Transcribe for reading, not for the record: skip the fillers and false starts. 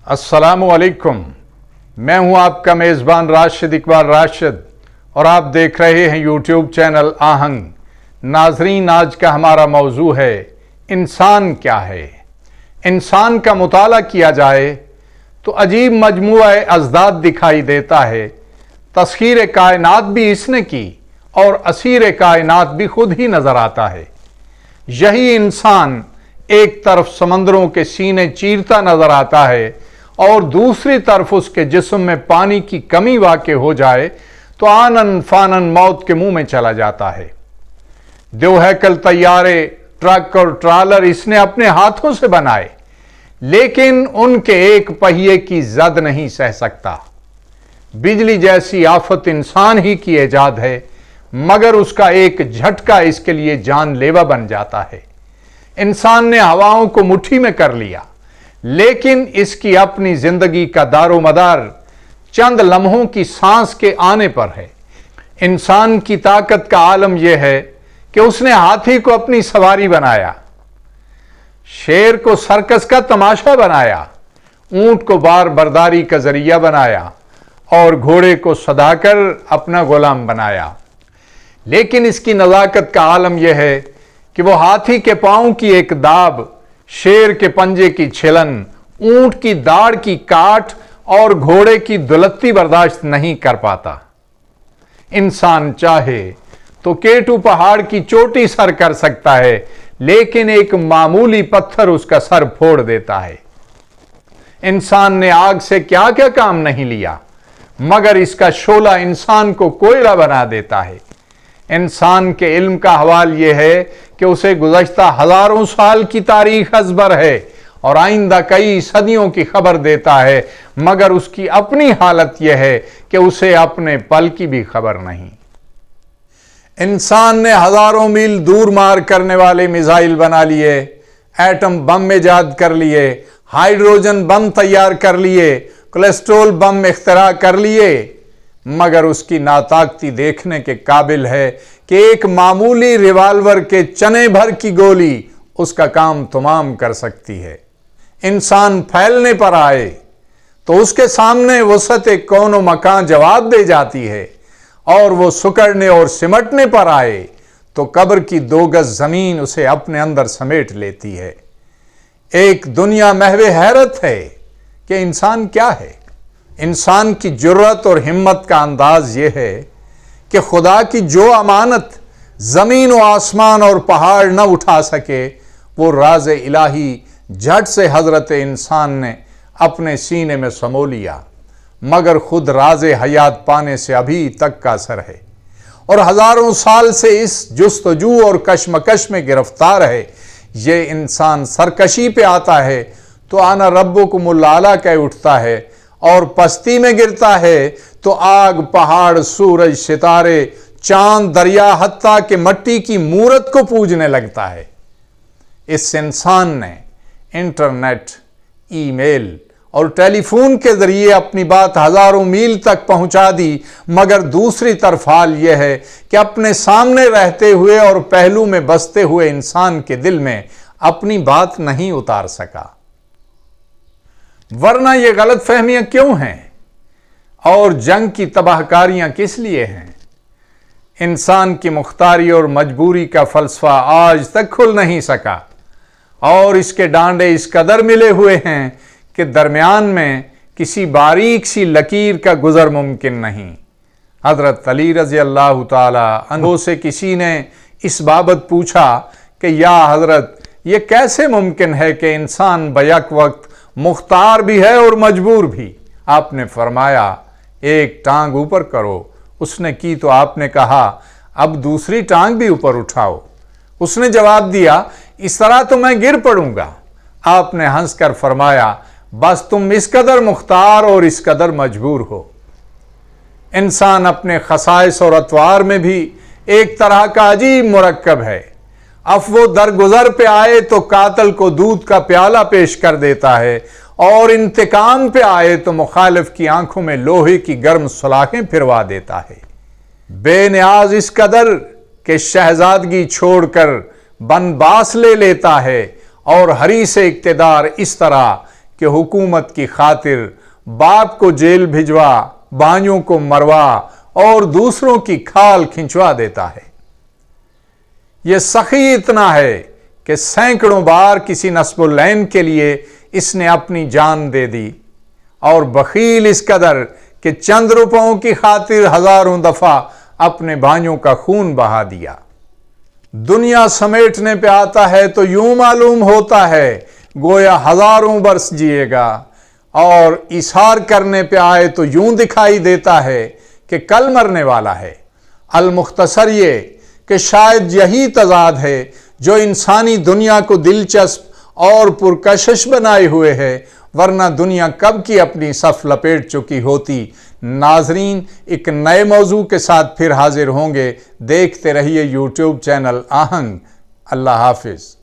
السلام علیکم، میں ہوں آپ کا میزبان راشد اقبال راشد اور آپ دیکھ رہے ہیں یوٹیوب چینل آہنگ۔ ناظرین، آج کا ہمارا موضوع ہے انسان کیا ہے۔ انسان کا مطالعہ کیا جائے تو عجیب مجموعہ اجداد دکھائی دیتا ہے۔ تسخیر کائنات بھی اس نے کی اور اسیر کائنات بھی خود ہی نظر آتا ہے۔ یہی انسان ایک طرف سمندروں کے سینے چیرتا نظر آتا ہے اور دوسری طرف اس کے جسم میں پانی کی کمی واقع ہو جائے تو آنن فانن موت کے منہ میں چلا جاتا ہے۔ دو ہیکل طیارے، ٹرک اور ٹرالر اس نے اپنے ہاتھوں سے بنائے، لیکن ان کے ایک پہیے کی زد نہیں سہ سکتا۔ بجلی جیسی آفت انسان ہی کی ایجاد ہے، مگر اس کا ایک جھٹکا اس کے لیے جان لیوا بن جاتا ہے۔ انسان نے ہواؤں کو مٹھی میں کر لیا، لیکن اس کی اپنی زندگی کا دار و مدار چند لمحوں کی سانس کے آنے پر ہے۔ انسان کی طاقت کا عالم یہ ہے کہ اس نے ہاتھی کو اپنی سواری بنایا، شیر کو سرکس کا تماشا بنایا، اونٹ کو بار برداری کا ذریعہ بنایا اور گھوڑے کو سدا کر اپنا غلام بنایا۔ لیکن اس کی نزاکت کا عالم یہ ہے کہ وہ ہاتھی کے پاؤں کی ایک داب، شیر کے پنجے کی چھلن، اونٹ کی داڑھ کی کاٹ اور گھوڑے کی دلتی برداشت نہیں کر پاتا۔ انسان چاہے تو کیٹو پہاڑ کی چوٹی سر کر سکتا ہے، لیکن ایک معمولی پتھر اس کا سر پھوڑ دیتا ہے۔ انسان نے آگ سے کیا کیا کام نہیں لیا، مگر اس کا شعلہ انسان کو کوئلہ بنا دیتا ہے۔ انسان کے علم کا حوال یہ ہے کہ اسے گزشتہ ہزاروں سال کی تاریخ ازبر ہے اور آئندہ کئی صدیوں کی خبر دیتا ہے، مگر اس کی اپنی حالت یہ ہے کہ اسے اپنے پل کی بھی خبر نہیں۔ انسان نے ہزاروں میل دور مار کرنے والے میزائل بنا لیے، ایٹم بم ایجاد کر لیے، ہائیڈروجن بم تیار کر لیے، کولیسٹرول بم اختراع کر لیے، مگر اس کی ناطاقتی دیکھنے کے قابل ہے کہ ایک معمولی ریوالور کے چنے بھر کی گولی اس کا کام تمام کر سکتی ہے۔ انسان پھیلنے پر آئے تو اس کے سامنے وسعت کون و مکان جواب دے جاتی ہے، اور وہ سکڑنے اور سمٹنے پر آئے تو قبر کی 2 گز زمین اسے اپنے اندر سمیٹ لیتی ہے۔ ایک دنیا محو حیرت ہے کہ انسان کیا ہے۔ انسان کی جرأت اور ہمت کا انداز یہ ہے کہ خدا کی جو امانت زمین و آسمان اور پہاڑ نہ اٹھا سکے، وہ راز الہی جھٹ سے حضرت انسان نے اپنے سینے میں سمو لیا، مگر خود راز حیات پانے سے ابھی تک کا اثر ہے اور ہزاروں سال سے اس جستجو اور کشمکش میں گرفتار ہے۔ یہ انسان سرکشی پہ آتا ہے تو آنا ربکم الاعلی کہہ اٹھتا ہے، اور پستی میں گرتا ہے تو آگ، پہاڑ، سورج، ستارے، چاند، دریا، حتیٰ کہ مٹی کی مورت کو پوجنے لگتا ہے۔ اس انسان نے انٹرنیٹ، ای میل اور ٹیلی فون کے ذریعے اپنی بات ہزاروں میل تک پہنچا دی، مگر دوسری طرف حال یہ ہے کہ اپنے سامنے رہتے ہوئے اور پہلو میں بستے ہوئے انسان کے دل میں اپنی بات نہیں اتار سکا۔ ورنہ یہ غلط فہمیاں کیوں ہیں اور جنگ کی تباہ کاریاں کس لیے ہیں؟ انسان کی مختاری اور مجبوری کا فلسفہ آج تک کھل نہیں سکا، اور اس کے ڈانڈے اس قدر ملے ہوئے ہیں کہ درمیان میں کسی باریک سی لکیر کا گزر ممکن نہیں۔ حضرت علی رضی اللہ تعالی عنہ سے کسی نے اس بابت پوچھا کہ یا حضرت، یہ کیسے ممکن ہے کہ انسان بیک وقت مختار بھی ہے اور مجبور بھی؟ آپ نے فرمایا، ایک ٹانگ اوپر کرو۔ اس نے کی تو آپ نے کہا، اب دوسری ٹانگ بھی اوپر اٹھاؤ۔ اس نے جواب دیا، اس طرح تو میں گر پڑوں گا۔ آپ نے ہنس کر فرمایا، بس تم اس قدر مختار اور اس قدر مجبور ہو۔ انسان اپنے خصائص اور اطوار میں بھی ایک طرح کا عجیب مرکب ہے۔ افو درگزر پہ آئے تو قاتل کو دودھ کا پیالہ پیش کر دیتا ہے، اور انتقام پہ آئے تو مخالف کی آنکھوں میں لوہے کی گرم سلاخیں پھروا دیتا ہے۔ بے نیاز اس قدر کہ شہزادگی چھوڑ کر بنواس لے لیتا ہے، اور حریص اقتدار اس طرح کہ حکومت کی خاطر باپ کو جیل بھجوا، بھائیوں کو مروا اور دوسروں کی کھال کھنچوا دیتا ہے۔ یہ سخی اتنا ہے کہ سینکڑوں بار کسی نصب العین کے لیے اس نے اپنی جان دے دی، اور بخیل اس قدر کہ چند روپوں کی خاطر ہزاروں دفعہ اپنے بھائیوں کا خون بہا دیا۔ دنیا سمیٹنے پہ آتا ہے تو یوں معلوم ہوتا ہے گویا ہزاروں برس جیے گا، اور ایثار کرنے پہ آئے تو یوں دکھائی دیتا ہے کہ کل مرنے والا ہے۔ المختصر یہ کہ شاید یہی تضاد ہے جو انسانی دنیا کو دلچسپ اور پرکشش بنائے ہوئے ہے، ورنہ دنیا کب کی اپنی صف لپیٹ چکی ہوتی۔ ناظرین، ایک نئے موضوع کے ساتھ پھر حاضر ہوں گے۔ دیکھتے رہیے یوٹیوب چینل آہنگ۔ اللہ حافظ۔